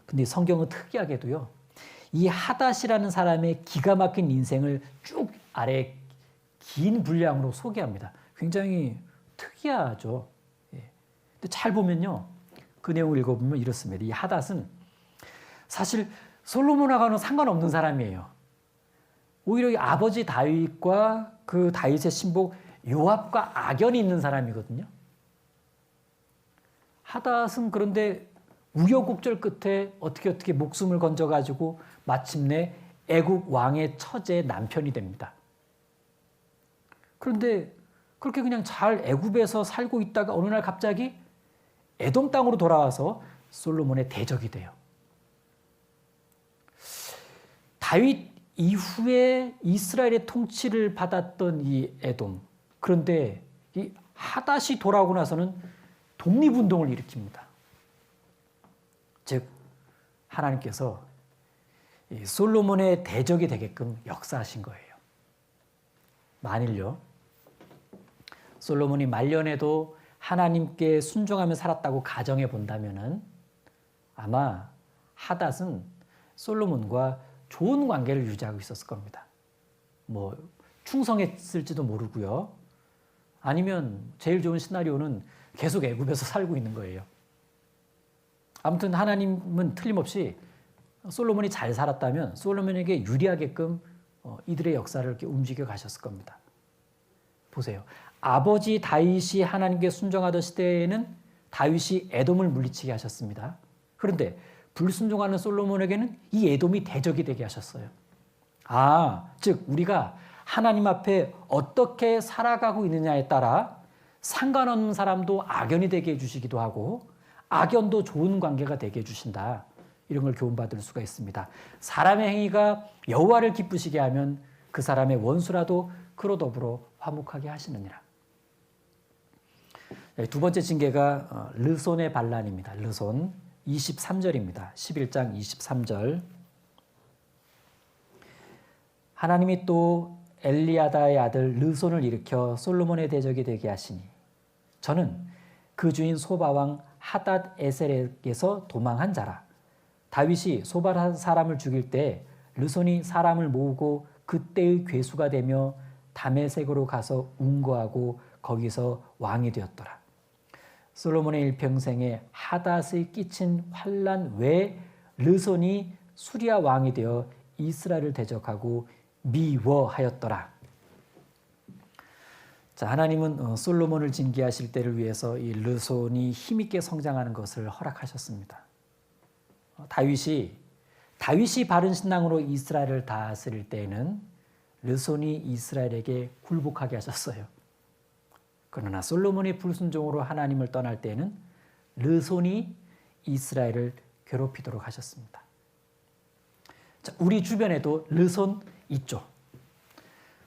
근데 성경은 특이하게도요. 이 하닷이라는 사람의 기가 막힌 인생을 쭉 아래 긴 분량으로 소개합니다. 굉장히 특이하죠. 예. 근데 잘 보면요. 그 내용을 읽어보면 이렇습니다. 이 하닷은 사실 솔로몬하고는 상관없는 사람이에요. 오히려 이 아버지 다윗과 그 다윗의 신복 요압과 악연이 있는 사람이거든요. 하닷은 그런데 우여곡절 끝에 어떻게 목숨을 건져가지고 마침내 애굽 왕의 처제 남편이 됩니다. 그런데 그렇게 그냥 잘 애굽에서 살고 있다가 어느 날 갑자기 에돔 땅으로 돌아와서 솔로몬의 대적이 돼요. 다윗 이후에 이스라엘의 통치를 받았던 이 에돔. 그런데 이 하닷이 돌아오고 나서는 독립운동을 일으킵니다. 즉 하나님께서 이 솔로몬의 대적이 되게끔 역사하신 거예요. 만일요. 솔로몬이 말년에도 하나님께 순종하며 살았다고 가정해 본다면은 아마 하닷은 솔로몬과 좋은 관계를 유지하고 있었을 겁니다. 뭐 충성했을지도 모르고요. 아니면 제일 좋은 시나리오는 계속 애굽에서 살고 있는 거예요. 아무튼 하나님은 틀림없이 솔로몬이 잘 살았다면 솔로몬에게 유리하게끔 이들의 역사를 이렇게 움직여 가셨을 겁니다. 보세요. 아버지 다윗이 하나님께 순종하던 시대에는 다윗이 에돔을 물리치게 하셨습니다. 그런데 불순종하는 솔로몬에게는 이 에돔이 대적이 되게 하셨어요. 즉 우리가 하나님 앞에 어떻게 살아가고 있느냐에 따라 상관없는 사람도 악연이 되게 해주시기도 하고 악연도 좋은 관계가 되게 해주신다. 이런 걸 교훈받을 수가 있습니다. 사람의 행위가 여호와를 기쁘시게 하면 그 사람의 원수라도 그로 더불어 화목하게 하시느니라. 두 번째 징계가 르손의 반란입니다. 르손 23절입니다. 11장 23절. 하나님이 또 엘리야다의 아들 르손을 일으켜 솔로몬의 대적이 되게 하시니 저는 그 주인 소바왕 하닷 에셀에게서 도망한 자라. 다윗이 소바 사람을 죽일 때 르손이 사람을 모으고 그때의 괴수가 되며 다메섹으로 가서 운거하고 거기서 왕이 되었더라. 솔로몬의 일평생에 하닷이 끼친 환난 외에 르손이 수리아 왕이 되어 이스라엘을 대적하고 미워하였더라. 자, 하나님은 솔로몬을 징계하실 때를 위해서 이 르손이 힘있게 성장하는 것을 허락하셨습니다. 다윗이 바른 신앙으로 이스라엘을 다스릴 때에는 르손이 이스라엘에게 굴복하게 하셨어요. 그러나 솔로몬이 불순종으로 하나님을 떠날 때에는 르손이 이스라엘을 괴롭히도록 하셨습니다. 자, 우리 주변에도 르손 있죠.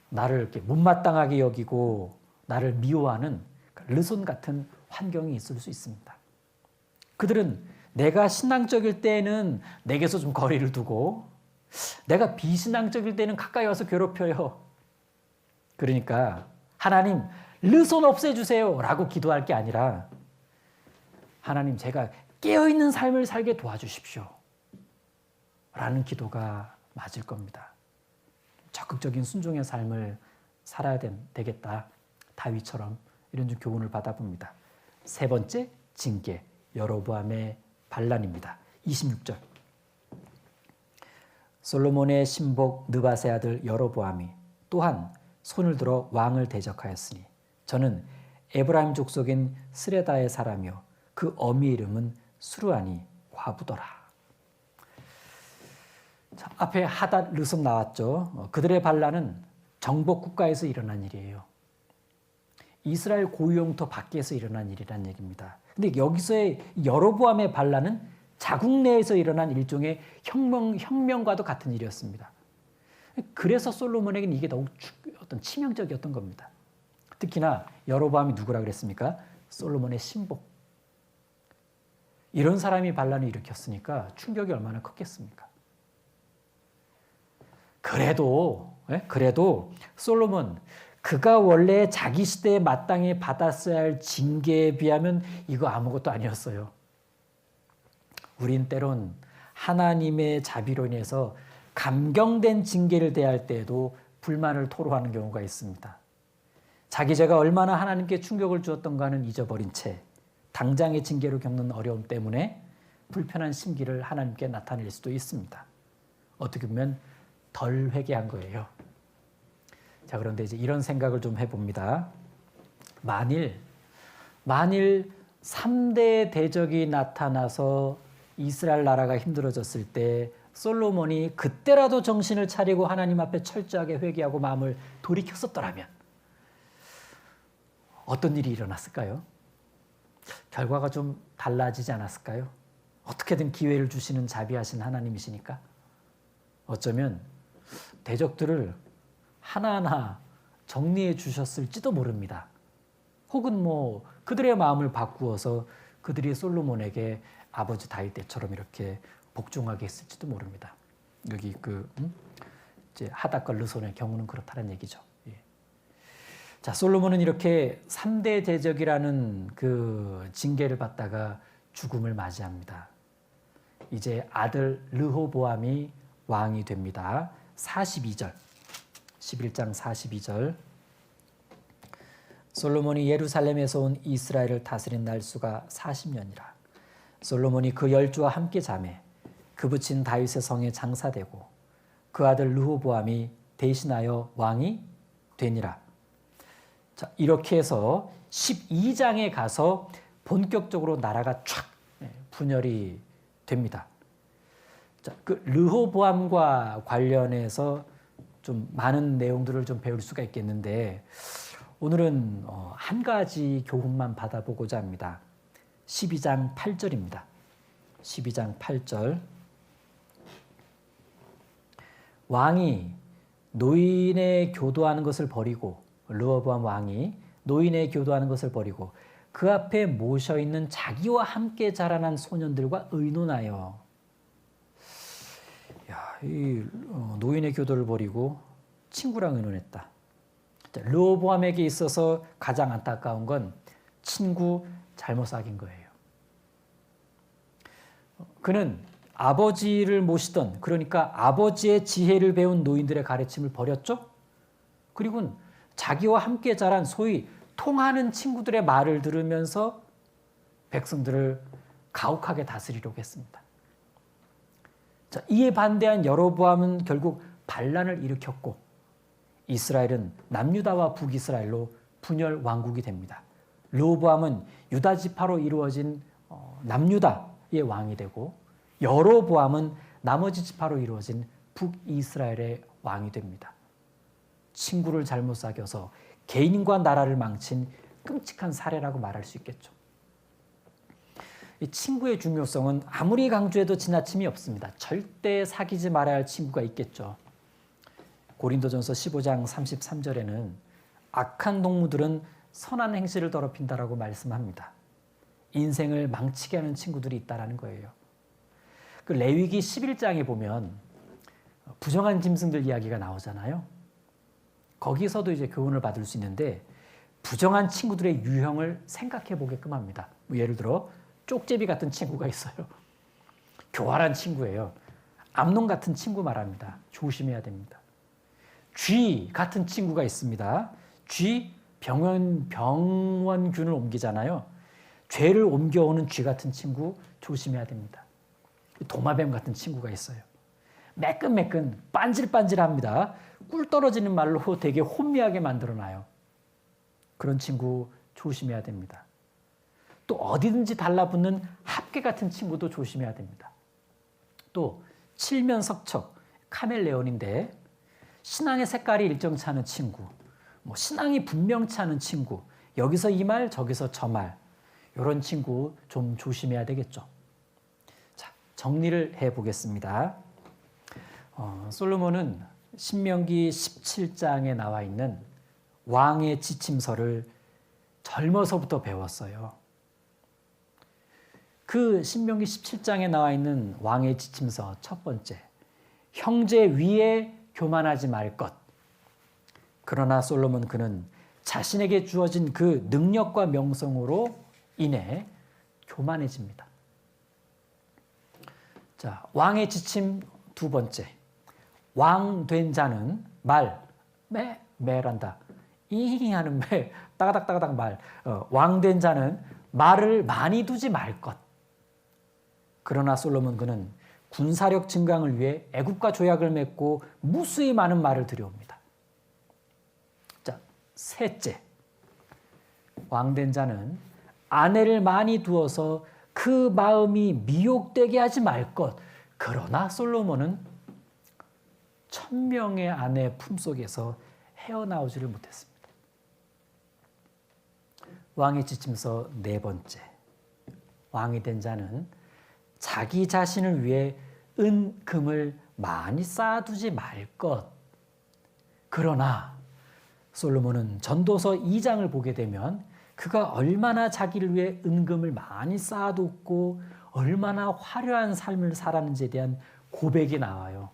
나를 이렇게 못마땅하게 여기고 나를 미워하는 르손 같은 환경이 있을 수 있습니다. 그들은 내가 신앙적일 때에는 내게서 좀 거리를 두고 내가 비신앙적일 때는 가까이 와서 괴롭혀요. 그러니까 하나님 르손 없애주세요 라고 기도할 게 아니라 하나님 제가 깨어있는 삶을 살게 도와주십시오 라는 기도가 맞을 겁니다. 적극적인 순종의 삶을 살아야 되겠다. 다윗처럼 이런 좀 교훈을 받아봅니다. 세 번째 징계 여로보암의 반란입니다. 26절. 솔로몬의 신복 느밧의 아들 여로보암이 또한 손을 들어 왕을 대적하였으니 저는 에브라임 족속인 스레다의 사람이요 그 어미 이름은 수르아니 과부더라. 자, 앞에 하닷 르손 나왔죠. 그들의 반란은 정복 국가에서 일어난 일이에요. 이스라엘 고유영토 밖에서 일어난 일이란 얘기입니다. 근데 여기서의 여로보암의 반란은 자국 내에서 일어난 일종의 혁명과도 같은 일이었습니다. 그래서 솔로몬에게는 이게 더욱 어떤 치명적이었던 겁니다. 특히나 여로보암이 누구라 그랬습니까? 솔로몬의 신복. 이런 사람이 반란을 일으켰으니까 충격이 얼마나 컸겠습니까? 그래도 솔로몬 그가 원래 자기 시대에 마땅히 받았어야 할 징계에 비하면 이거 아무것도 아니었어요. 우린 때론 하나님의 자비로 인해서 감경된 징계를 대할 때에도 불만을 토로하는 경우가 있습니다. 자기 죄가 얼마나 하나님께 충격을 주었던가는 잊어버린 채 당장의 징계로 겪는 어려움 때문에 불편한 심기를 하나님께 나타낼 수도 있습니다. 어떻게 보면 덜 회개한 거예요. 자, 그런데 이제 이런 생각을 좀 해봅니다. 만일 3대 대적이 나타나서 이스라엘 나라가 힘들어졌을 때 솔로몬이 그때라도 정신을 차리고 하나님 앞에 철저하게 회개하고 마음을 돌이켰었더라면 어떤 일이 일어났을까요? 결과가 좀 달라지지 않았을까요? 어떻게든 기회를 주시는 자비하신 하나님이시니까 어쩌면 대적들을 하나하나 정리해 주셨을지도 모릅니다. 혹은 그들의 마음을 바꾸어서 그들이 솔로몬에게 아버지 다윗 때처럼 이렇게 복종하게 했을지도 모릅니다. 여기 이제 하닷과 르손의 경우는 그렇다는 얘기죠. 예. 자, 솔로몬은 이렇게 3대 대적이라는 그 징계를 받다가 죽음을 맞이합니다. 이제 아들 르호보암이 왕이 됩니다. 42절, 11장 42절. 솔로몬이 예루살렘에서 온 이스라엘을 다스린 날수가 40년이라. 솔로몬이 그 열주와 함께 자매 그 부친 다윗의 성에 장사되고 그 아들 르호보암이 대신하여 왕이 되니라. 자, 이렇게 해서 12장에 가서 본격적으로 나라가 촥 분열이 됩니다. 자, 그 르호보암과 관련해서 좀 많은 내용들을 좀 배울 수가 있겠는데 오늘은 한 가지 교훈만 받아보고자 합니다. 12장 8절입니다. 12장 8절. 왕이 노인의 교도하는 것을 버리고 르호보암 왕이 노인의 교도하는 것을 버리고 그 앞에 모셔있는 자기와 함께 자라난 소년들과 의논하여. 이 노인의 교도를 버리고 친구랑 의논했다. 르호보암에게 있어서 가장 안타까운 건 친구 잘못 사귄 거예요. 그는 아버지를 모시던, 그러니까 아버지의 지혜를 배운 노인들의 가르침을 버렸죠. 그리고 자기와 함께 자란 소위 통하는 친구들의 말을 들으면서 백성들을 가혹하게 다스리려고 했습니다. 자, 이에 반대한 여로보암은 결국 반란을 일으켰고 이스라엘은 남유다와 북이스라엘로 분열 왕국이 됩니다. 르호보암은 유다 지파로 이루어진 남유다의 왕이 되고 여로보암은 나머지 지파로 이루어진 북이스라엘의 왕이 됩니다. 친구를 잘못 사귀어서 개인과 나라를 망친 끔찍한 사례라고 말할 수 있겠죠. 이 친구의 중요성은 아무리 강조해도 지나침이 없습니다. 절대 사귀지 말아야 할 친구가 있겠죠. 고린도전서 15장 33절에는 악한 동무들은 선한 행실을 더럽힌다라고 말씀합니다. 인생을 망치게 하는 친구들이 있다라는 거예요. 그 레위기 11장에 보면 부정한 짐승들 이야기가 나오잖아요. 거기서도 이제 교훈을 받을 수 있는데 부정한 친구들의 유형을 생각해 보게끔 합니다. 예를 들어 쪽제비 같은 친구가 있어요. 교활한 친구예요. 암놈 같은 친구 말합니다. 조심해야 됩니다. 쥐 같은 친구가 있습니다. 쥐 병원균을 옮기잖아요. 죄를 옮겨오는 쥐 같은 친구 조심해야 됩니다. 도마뱀 같은 친구가 있어요. 매끈매끈 반질반질합니다. 꿀 떨어지는 말로 되게 혼미하게 만들어놔요. 그런 친구 조심해야 됩니다. 또 어디든지 달라붙는 합계 같은 친구도 조심해야 됩니다. 또 칠면석척 카멜레온인데 신앙의 색깔이 일정치 않은 친구, 신앙이 분명치 않은 친구, 여기서 이 말 저기서 저 말, 이런 친구 좀 조심해야 되겠죠. 자, 정리를 해보겠습니다. 솔로몬은 신명기 17장에 나와 있는 왕의 지침서를 젊어서부터 배웠어요. 그 신명기 17장에 나와 있는 왕의 지침서 첫 번째, 형제 위에 교만하지 말 것. 그러나 솔로몬 그는 자신에게 주어진 그 능력과 명성으로 인해 교만해집니다. 자, 왕의 지침 두 번째. 왕 된 자는 매란다. 이 하는 따가닥 말. 왕 된 자는 말을 많이 두지 말 것. 그러나 솔로몬 그는 군사력 증강을 위해 애국과 조약을 맺고 무수히 많은 말을 들여옵니다. 자, 셋째. 왕 된 자는 아내를 많이 두어서 그 마음이 미혹되게 하지 말 것. 그러나 솔로몬은 1000명의 아내 품속에서 헤어나오지를 못했습니다. 왕의 지침서 네 번째. 왕이 된 자는 자기 자신을 위해 은금을 많이 쌓아두지 말 것. 그러나 솔로몬은 전도서 2장을 보게 되면 그가 얼마나 자기를 위해 은금을 많이 쌓아뒀고 얼마나 화려한 삶을 살았는지에 대한 고백이 나와요.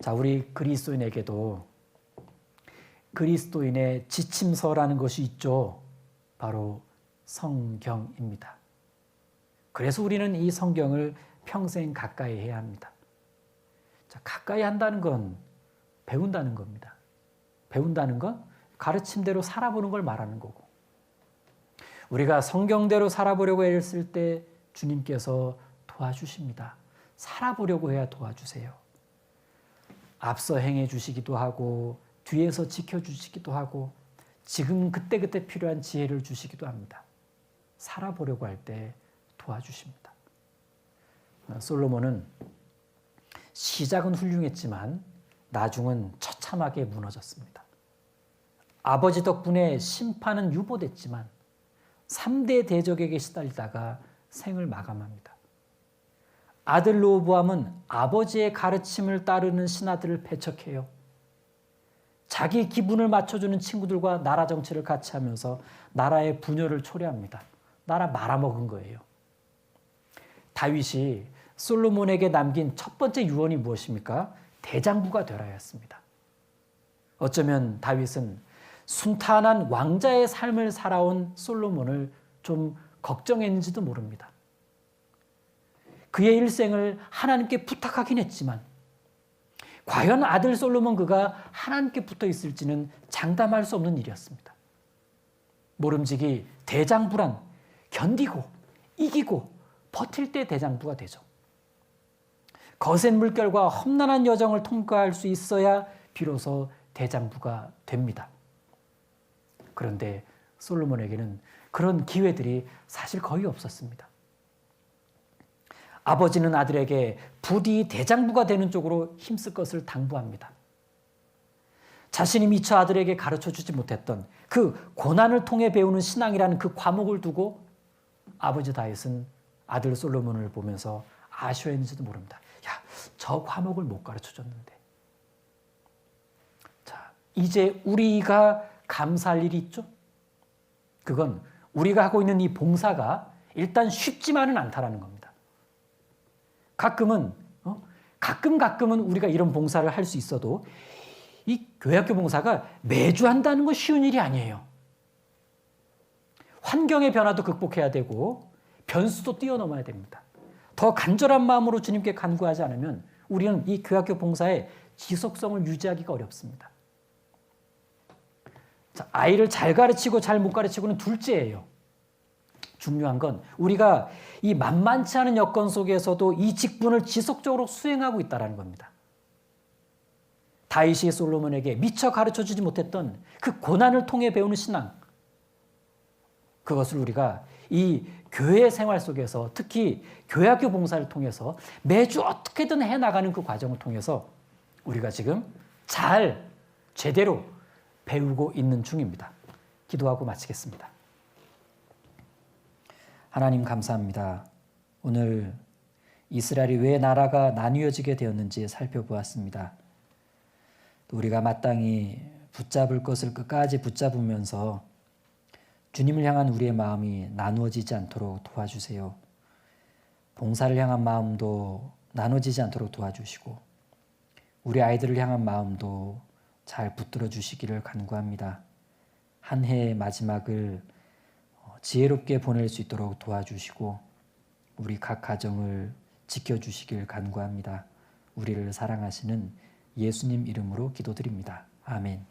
자, 우리 그리스도인에게도 그리스도인의 지침서라는 것이 있죠. 바로 성경입니다. 그래서 우리는 이 성경을 평생 가까이 해야 합니다. 자, 가까이 한다는 건 배운다는 겁니다. 배운다는 건 가르침대로 살아보는 걸 말하는 거고, 우리가 성경대로 살아보려고 애를 쓸 때 주님께서 도와주십니다. 살아보려고 해야 도와주세요. 앞서 행해 주시기도 하고 뒤에서 지켜주시기도 하고 지금 그때그때 필요한 지혜를 주시기도 합니다. 살아보려고 할 때 도와주십니다. 솔로몬은 시작은 훌륭했지만 나중은 처참하게 무너졌습니다. 아버지 덕분에 심판은 유보됐지만 3대 대적에게 시달리다가 생을 마감합니다. 아들 르호보암은 아버지의 가르침을 따르는 신하들을 배척해요. 자기 기분을 맞춰주는 친구들과 나라 정치를 같이 하면서 나라의 분열을 초래합니다. 나라 말아먹은 거예요. 다윗이 솔로몬에게 남긴 첫 번째 유언이 무엇입니까? 대장부가 되라 했습니다. 어쩌면 다윗은 순탄한 왕자의 삶을 살아온 솔로몬을 좀 걱정했는지도 모릅니다. 그의 일생을 하나님께 부탁하긴 했지만 과연 아들 솔로몬 그가 하나님께 붙어 있을지는 장담할 수 없는 일이었습니다. 모름지기 대장부란 견디고 이기고 버틸 때 대장부가 되죠. 거센 물결과 험난한 여정을 통과할 수 있어야 비로소 대장부가 됩니다. 그런데 솔로몬에게는 그런 기회들이 사실 거의 없었습니다. 아버지는 아들에게 부디 대장부가 되는 쪽으로 힘쓸 것을 당부합니다. 자신이 미처 아들에게 가르쳐주지 못했던 그 고난을 통해 배우는 신앙이라는 그 과목을 두고 아버지 다윗은 아들 솔로몬을 보면서 아쉬워했는지도 모릅니다. 야, 저 과목을 못 가르쳐줬는데. 자, 이제 우리가 감사할 일이 있죠? 그건 우리가 하고 있는 이 봉사가 일단 쉽지만은 않다라는 겁니다. 가끔은 우리가 이런 봉사를 할 수 있어도 이 교회학교 봉사가 매주 한다는 건 쉬운 일이 아니에요. 환경의 변화도 극복해야 되고 변수도 뛰어넘어야 됩니다. 더 간절한 마음으로 주님께 간구하지 않으면 우리는 이 교회학교 봉사의 지속성을 유지하기가 어렵습니다. 자, 아이를 잘 가르치고 잘 못 가르치고는 둘째예요. 중요한 건 우리가 이 만만치 않은 여건 속에서도 이 직분을 지속적으로 수행하고 있다는 겁니다. 다윗이 솔로몬에게 미처 가르쳐주지 못했던 그 고난을 통해 배우는 신앙, 그것을 우리가 이 교회 생활 속에서 특히 교회학교 봉사를 통해서 매주 어떻게든 해나가는 그 과정을 통해서 우리가 지금 잘 제대로 배우고 있는 중입니다. 기도하고 마치겠습니다. 하나님 감사합니다. 오늘 이스라엘이 왜 나라가 나뉘어지게 되었는지 살펴보았습니다. 또 우리가 마땅히 붙잡을 것을 끝까지 붙잡으면서 주님을 향한 우리의 마음이 나누어지지 않도록 도와주세요. 봉사를 향한 마음도 나눠지지 않도록 도와주시고 우리 아이들을 향한 마음도 잘 붙들어 주시기를 간구합니다. 한 해의 마지막을 지혜롭게 보낼 수 있도록 도와주시고 우리 각 가정을 지켜주시길 간구합니다. 우리를 사랑하시는 예수님 이름으로 기도드립니다. 아멘.